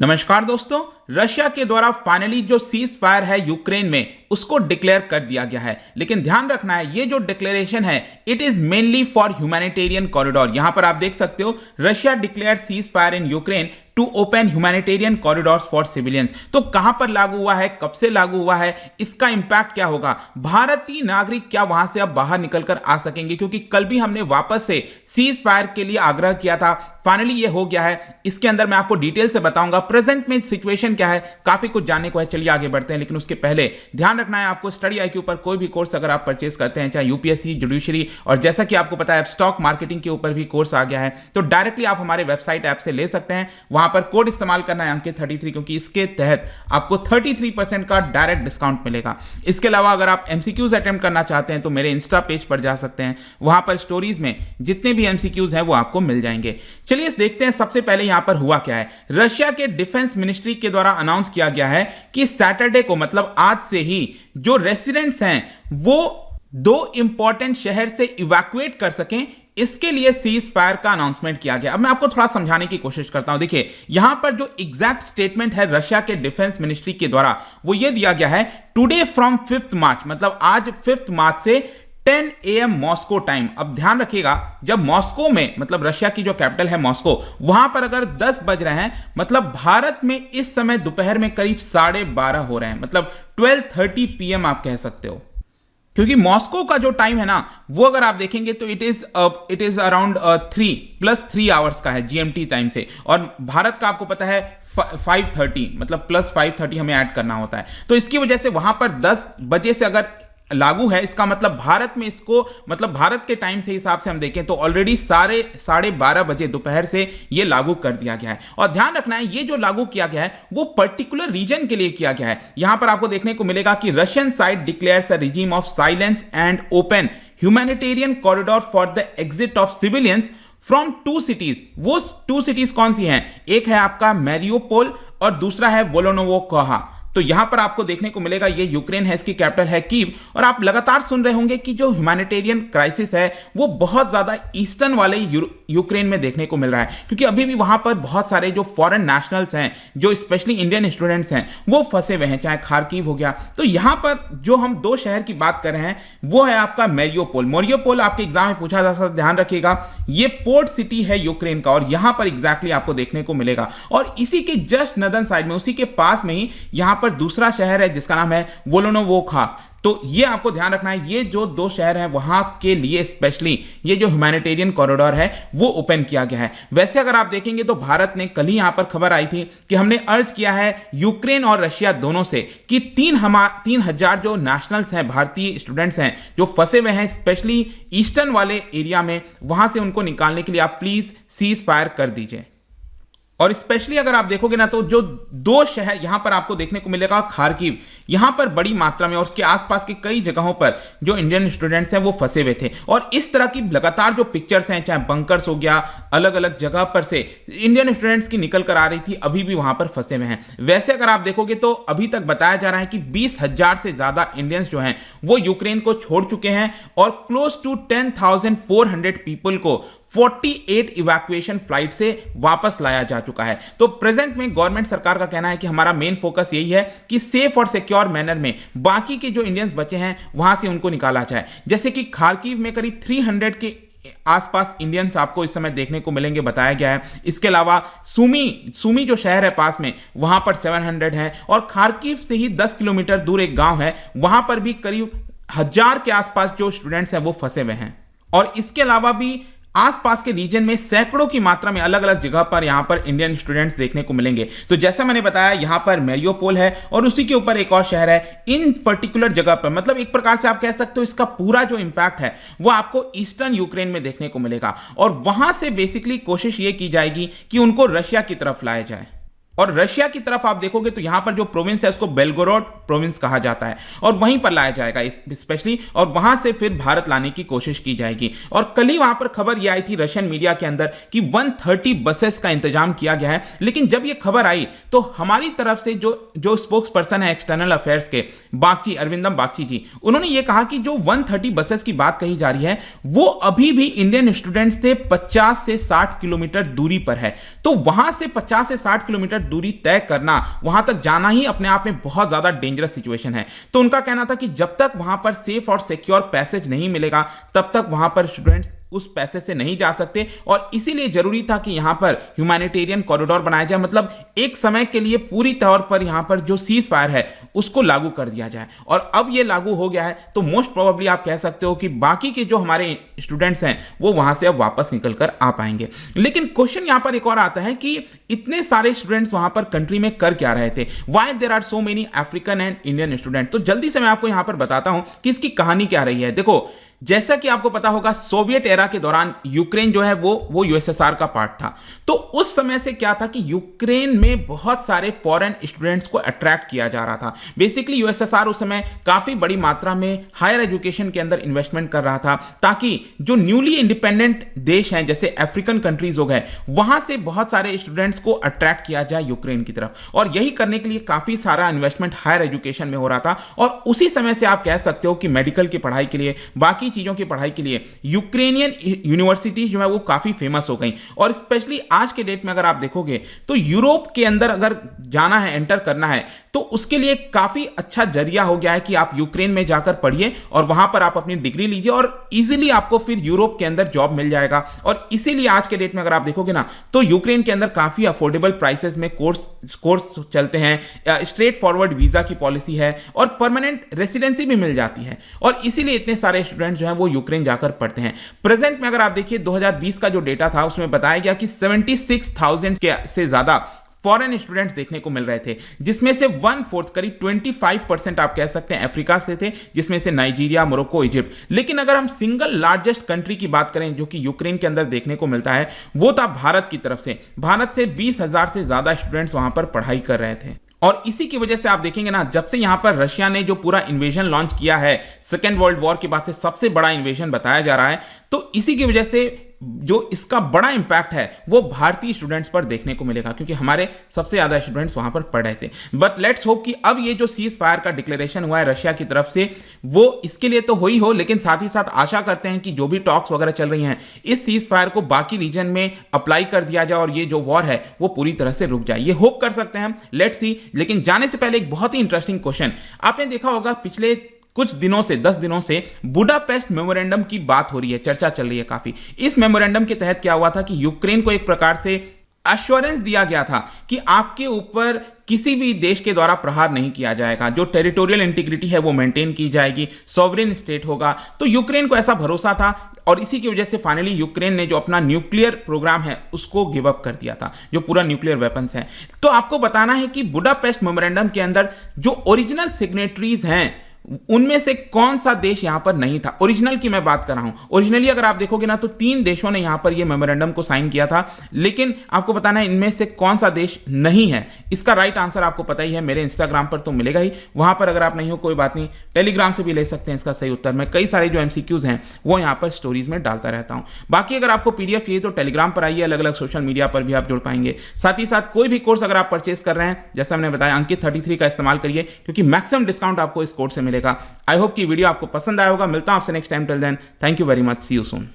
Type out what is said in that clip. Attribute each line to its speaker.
Speaker 1: नमस्कार दोस्तों, रशिया के द्वारा फाइनली जो सीज फायर है यूक्रेन में उसको डिक्लेयर कर दिया गया है। लेकिन ध्यान रखना है, ये जो डिक्लेरेशन है it is mainly for humanitarian corridor. यहां पर आप देख सकते हो, Russia declare ceasefire in Ukraine to open humanitarian corridors for civilians. तो कहां पर लागू हुआ है, कब से लागू हुआ है, इसका इंपैक्ट क्या होगा, भारतीय नागरिक क्या वहां से अब बाहर निकलकर आ सकेंगे? क्योंकि कल भी हमने वापस से सीज फायर के लिए आग्रह किया था, फाइनली ये हो गया है। इसके अंदर मैं आपको डिटेल से बताऊंगा प्रेजेंट में सिचुएशन क्या है, काफी कुछ जानने को है। चलिए आगे बढ़ते हैं, लेकिन उसके पहले ध्यान रखना है आपको, स्टडी आईक्यू पर कोई भी कोर्स अगर आप परचेस करते हैं, चाहे यूपीएससी, जुडिशरी, और जैसा कि आपको पता है स्टॉक मार्केटिंग के ऊपर भी कोर्स आ गया है, तो डायरेक्टली आप हमारे वेबसाइट ऐप से ले सकते हैं। वहां पर कोड इस्तेमाल करना है अंकित 33, क्योंकि इसके तहत आपको 33% का डायरेक्ट डिस्काउंट मिलेगा। इसके अलावा अगर आप एमसीक्यूज अटेम्प्ट करना चाहते हैं तो मेरे इंस्टा पेज पर जा सकते हैं, वहां पर स्टोरीज में जितने भी एमसीक्यूज हैं वो आपको मिल जाएंगे। चलिए देखते हैं सबसे पहले यहां पर हुआ क्या है। रशिया के डिफेंस मिनिस्ट्री के द्वारा अनाउंस किया गया है कि सैटरडे को, मतलब आज से ही, जो रेसिडेंट्स हैं वो 2 इंपॉर्टेंट शहर से इवैक्यूएट कर सकें, इसके लिए सीज फायर का अनाउंसमेंट किया गया। अब मैं आपको थोड़ा समझाने की कोशिश करता हूं। देखिए यहां पर जो एग्जैक्ट स्टेटमेंट है रशिया के डिफेंस मिनिस्ट्री के द्वारा, वो ये दिया गया है, टुडे फ्रॉम 5 मार्च, मतलब आज 5 मार्च से 10 AM मॉस्को टाइम। अब ध्यान रखिएगा, जब मॉस्को में, मतलब रशिया की जो कैपिटल है मॉस्को, वहां पर अगर 10 बज रहे हैं, मतलब भारत में इस समय दोपहर में करीब 12:30 हो रहे हैं, मतलब 12:30 PM आप कह सकते हो। क्योंकि मॉस्को का जो टाइम है ना, वो अगर आप देखेंगे तो इट इज अराउंड 3+3 आवर्स का है जीएमटी टाइम से, और भारत का आपको पता है 5:30, मतलब +5:30 हमें ऐड करना होता है। तो इसकी वजह से वहां पर 10 बजे से अगर लागू है, इसका मतलब भारत में इसको, मतलब भारत के टाइम से हिसाब से हम देखें तो ऑलरेडी 12:30 बजे दोपहर से ये लागू कर दिया गया है। और ध्यान रखना है, ये जो लागू किया गया है वो पर्टिकुलर रीजन के लिए किया गया है। यहां पर आपको देखने को मिलेगा कि Russian side declares a regime of silence and open humanitarian corridor for the exit of civilians from 2 cities. वो 2 सिटीज कौन सी हैं? एक है आपका मैरियोपोल और दूसरा है वोलोनोवोकोहा। तो यहां पर आपको देखने को मिलेगा, ये यूक्रेन है, इसकी कैपिटल है कीव। और आप लगातार सुन रहे होंगे कि जो ह्यूमैनिटेरियन क्राइसिस है वो बहुत ज्यादा ईस्टर्न वाले यूक्रेन में देखने को मिल रहा है, क्योंकि अभी भी वहां पर बहुत सारे जो फॉरेन नेशनल्स हैं, जो स्पेशली इंडियन स्टूडेंट्स हैं, वो फंसे हुए हैं, चाहे खार्किव हो गया। तो यहां पर जो हम 2 शहर की बात कर रहे हैं वो है आपका मैरियोपोल। मैरियोपोल आपके एग्जाम में पूछा जा सकता है, ध्यान रखिएगा, ये पोर्ट सिटी है यूक्रेन का, और यहां पर एग्जैक्टली आपको देखने को मिलेगा। और इसी के जस्ट नदन साइड में, उसी के पास में ही यहां पर दूसरा शहर है जिसका नाम है वोलोनोवोखा। तो ये आपको ध्यान रखना है, ये जो 2 शहर हैं वहां के लिए स्पेशली ये जो ह्यूमैनिटेरियन कॉरिडोर है वो ओपन किया गया है। वैसे अगर आप देखेंगे तो भारत ने, कल ही यहां पर खबर आई थी कि हमने अर्ज किया है यूक्रेन और रशिया दोनों से कि 3,000 जो नेशनल्स हैं, भारतीय स्टूडेंट्स हैं जो फंसे हुए हैं स्पेशली ईस्टर्न वाले एरिया में, वहां से उनको निकालने के लिए आप प्लीज सीज फायर कर दीजिए। और स्पेशली अगर आप देखोगे ना, तो जो 2 शहर यहां पर आपको देखने को मिलेगा, खार्किव, यहां पर बड़ी मात्रा में और उसके आसपास की कई जगहों पर जो इंडियन स्टूडेंट्स हैं वो फंसे हुए थे। और इस तरह की लगातार जो पिक्चर्स हैं, चाहे बंकर्स हो गया, अलग अलग जगह पर से इंडियन स्टूडेंट्स की निकल कर आ रही थी, अभी भी वहां पर फंसे हुए हैं। वैसे अगर आप देखोगे तो अभी तक बताया जा रहा है कि 20,000 से ज्यादा इंडियंस जो हैं वो यूक्रेन को छोड़ चुके हैं, और क्लोज टू 10,400 पीपल को 48 इवैक्यूएशन फ्लाइट से वापस लाया जा चुका है। तो प्रेजेंट में गवर्नमेंट सरकार का कहना है कि हमारा मेन फोकस यही है कि सेफ और सिक्योर मैनर में बाकी के जो इंडियंस बचे हैं वहां से उनको निकाला जाए। जैसे कि खार्किव में करीब 300 के आसपास इंडियंस आपको इस समय देखने को मिलेंगे, बताया गया है। इसके अलावा सुमी जो शहर है पास में, वहां पर 700 है, और खार्किव से ही 10 किलोमीटर दूर एक गांव है, वहां पर भी करीब 1000 के आसपास जो स्टूडेंट्स हैं वो फंसे हुए हैं। और इसके अलावा भी आसपास के रीजन में सैकड़ों की मात्रा में अलग अलग जगह पर यहां पर इंडियन स्टूडेंट्स देखने को मिलेंगे। तो जैसा मैंने बताया, यहां पर मैरियोपोल है और उसी के ऊपर एक और शहर है। इन पर्टिकुलर जगह पर, मतलब एक प्रकार से आप कह सकते हो, इसका पूरा जो इंपैक्ट है वो आपको ईस्टर्न यूक्रेन में देखने को मिलेगा, और वहां से बेसिकली कोशिश ये की जाएगी कि उनको रशिया की तरफ लाया जाए। और रशिया की तरफ आप देखोगे तो यहां पर जो प्रोविंस है उसको बेलगोरोड प्रोविंस कहा जाता है, और वहीं पर लाया जाएगा स्पेशली, और वहां से फिर भारत लाने की कोशिश की जाएगी। और कल ही वहां पर खबर यह आई थी रशियन मीडिया के अंदर कि 130 बसेस का इंतजाम किया गया है। लेकिन जब यह खबर आई तो हमारी तरफ से जो स्पोक्स पर्सन है एक्सटर्नल अफेयर्स के, बागची, अरविंदम बागची जी, उन्होंने ये कहा कि जो 130 बसेस की बात कही जा रही है वो अभी भी इंडियन स्टूडेंट्स से 50 से 60 किलोमीटर दूरी पर है। तो वहां से 50 से 60 किलोमीटर दूरी तय करना, वहां तक जाना ही अपने आप में बहुत ज्यादा डेंजरस सिचुएशन है। तो उनका कहना था कि जब तक वहां पर सेफ और सिक्योर पैसेज नहीं मिलेगा तब तक वहां पर स्टूडेंट्स उस पैसे से नहीं जा सकते, और इसीलिए जरूरी था कि यहां पर ह्यूमैनिटेरियन कॉरिडोर बनाया जाए, मतलब एक समय के लिए पूरी तौर पर यहां पर जो सीज फायर है उसको लागू कर दिया जाए। और अब ये लागू हो गया है, तो मोस्ट प्रोबेबली आप कह सकते हो कि बाकी के जो हमारे स्टूडेंट्स हैं वो वहां से अब वापस निकल कर आ पाएंगे। लेकिन क्वेश्चन यहां पर एक और आता है कि इतने सारे स्टूडेंट्स वहां पर कंट्री में कर क्या रहे थे, why there are so many African and Indian student. तो जल्दी से मैं आपको यहां पर बताता हूं कि इसकी कहानी क्या रही है। देखो, जैसा कि आपको पता होगा, सोवियत एरा के दौरान यूक्रेन जो है वो यूएसएसआर का पार्ट था। तो उस समय से क्या था कि यूक्रेन में बहुत सारे फॉरेन स्टूडेंट्स को अट्रैक्ट किया जा रहा था। बेसिकली यूएसएसआर उस समय काफी बड़ी मात्रा में हायर एजुकेशन के अंदर इन्वेस्टमेंट कर रहा था, ताकि जो न्यूली इंडिपेंडेंट देश हैं जैसे अफ्रीकन कंट्रीज हो गए, वहां से बहुत सारे स्टूडेंट्स को अट्रैक्ट किया जाए यूक्रेन की तरफ। और यही करने के लिए काफी सारा इन्वेस्टमेंट हायर एजुकेशन में हो रहा था। और उसी समय से आप कह सकते हो कि मेडिकल की पढ़ाई के लिए, बाकी चीजों की पढ़ाई के लिए यूक्रेनियन यूनिवर्सिटीज जो है वो काफी फेमस हो गई। और स्पेशली आज के डेट में अगर आप देखोगे तो यूरोप के अंदर अगर जाना है, एंटर करना है, तो उसके लिए काफी अच्छा जरिया हो गया है कि आप यूक्रेन में जाकर पढ़िए और वहां पर आप अपनी डिग्री लीजिए और इजीली आपको फिर यूरोप के अंदर जॉब मिल जाएगा। और इसीलिए आज के डेट में अगर आप देखोगे ना, तो यूक्रेन के अंदर काफी अफोर्डेबल प्राइसेस में कोर्स चलते हैं, स्ट्रेट फॉरवर्ड वीजा की पॉलिसी है और परमानेंट रेसिडेंसी भी मिल जाती है। और इसीलिए इतने सारे स्टूडेंट जो हैं वो यूक्रेन जाकर पढ़ते हैं। प्रेजेंट में अगर आप देखिए 2020 का जो डेटा था उसमें बताया गया कि 76,000 से ज्यादा फॉरेन स्टूडेंट्स देखने को मिल रहे थे, जिसमें से 1/4 करीब 25% आप कह सकते हैं अफ्रीका से थे, जिसमें से नाइजीरिया, मोरक्को, इजिप्ट। लेकिन अगर हम सिंगल लार्जेस्ट कंट्री की बात करें जो कि यूक्रेन के अंदर देखने को मिलता है, वो था भारत की तरफ से। भारत से 20,000 से ज्यादा स्टूडेंट्स वहां पर पढ़ाई कर रहे थे। और इसी की वजह से आप देखेंगे ना, जब से यहां पर रशिया ने जो पूरा इन्वेजन लॉन्च किया है, सेकेंड वर्ल्ड वॉर के बाद से सबसे बड़ा इन्वेजन बताया जा रहा है, तो इसी की वजह से जो इसका बड़ा इंपैक्ट है वो भारतीय स्टूडेंट्स पर देखने को मिलेगा, क्योंकि हमारे सबसे ज्यादा स्टूडेंट्स वहां पर पढ़ रहे थे। बट लेट्स होप कि अब ये जो सीज फायर का डिक्लेरेशन हुआ है रशिया की तरफ से, वो इसके लिए तो हो ही हो, लेकिन साथ ही साथ आशा करते हैं कि जो भी टॉक्स वगैरह चल रही हैं, इस सीज फायर को बाकी रीजन में अप्लाई कर दिया जाए और ये जो वॉर है वो पूरी तरह से रुक जाए। ये होप कर सकते हैं, लेट्स सी। लेकिन जाने से पहले एक बहुत ही इंटरेस्टिंग क्वेश्चन, आपने देखा होगा पिछले कुछ दिनों से, 10 दिनों से बुडापेस्ट मेमोरेंडम की बात हो रही है, चर्चा चल रही है काफी। इस मेमोरेंडम के तहत क्या हुआ था कि यूक्रेन को एक प्रकार से अश्योरेंस दिया गया था कि आपके ऊपर किसी भी देश के द्वारा प्रहार नहीं किया जाएगा, जो टेरिटोरियल इंटीग्रिटी है वो मेंटेन की जाएगी, सॉवरेन स्टेट होगा। तो यूक्रेन को ऐसा भरोसा था और इसी की वजह से फाइनली यूक्रेन ने जो अपना न्यूक्लियर प्रोग्राम है उसको गिव अप कर दिया था, जो पूरा न्यूक्लियर वेपन्स है। तो आपको बताना है कि बुडापेस्ट मेमोरेंडम के अंदर जो ओरिजिनल सिग्नेटरीज हैं उनमें से कौन सा देश यहां पर नहीं था। ओरिजिनल की मैं बात कर रहा हूं। ओरिजिनली अगर आप देखोगे ना, तो 3 देशों ने यहां पर यह मेमोरेंडम को साइन किया था, लेकिन आपको बताना है इनमें से कौन सा देश नहीं है। इसका राइट आंसर आपको पता ही है, मेरे इंस्टाग्राम पर तो मिलेगा ही, वहां पर अगर आप नहीं हो कोई बात नहीं, टेलीग्राम से भी ले सकते हैं इसका सही उत्तर। मैं कई सारे जो एमसीक्यूज हैं वो यहां पर स्टोरीज में डालता रहता हूं। बाकी अगर आपको पीडीएफ चाहिए तो टेलीग्राम पर आइए, अलग अलग सोशल मीडिया पर भी आप जुड़ पाएंगे। साथ ही साथ कोई भी कोर्स अगर आप परचेस कर रहे हैं, जैसा हमने बताया, अंकित 33 का इस्तेमाल करिए, क्योंकि मैक्सिमम डिस्काउंट आपको इस कोर्स से मिलेगा। आई होप कि वीडियो आपको पसंद आया होगा। मिलता हूं आपसे next time. Till then, thank you very much, see you soon.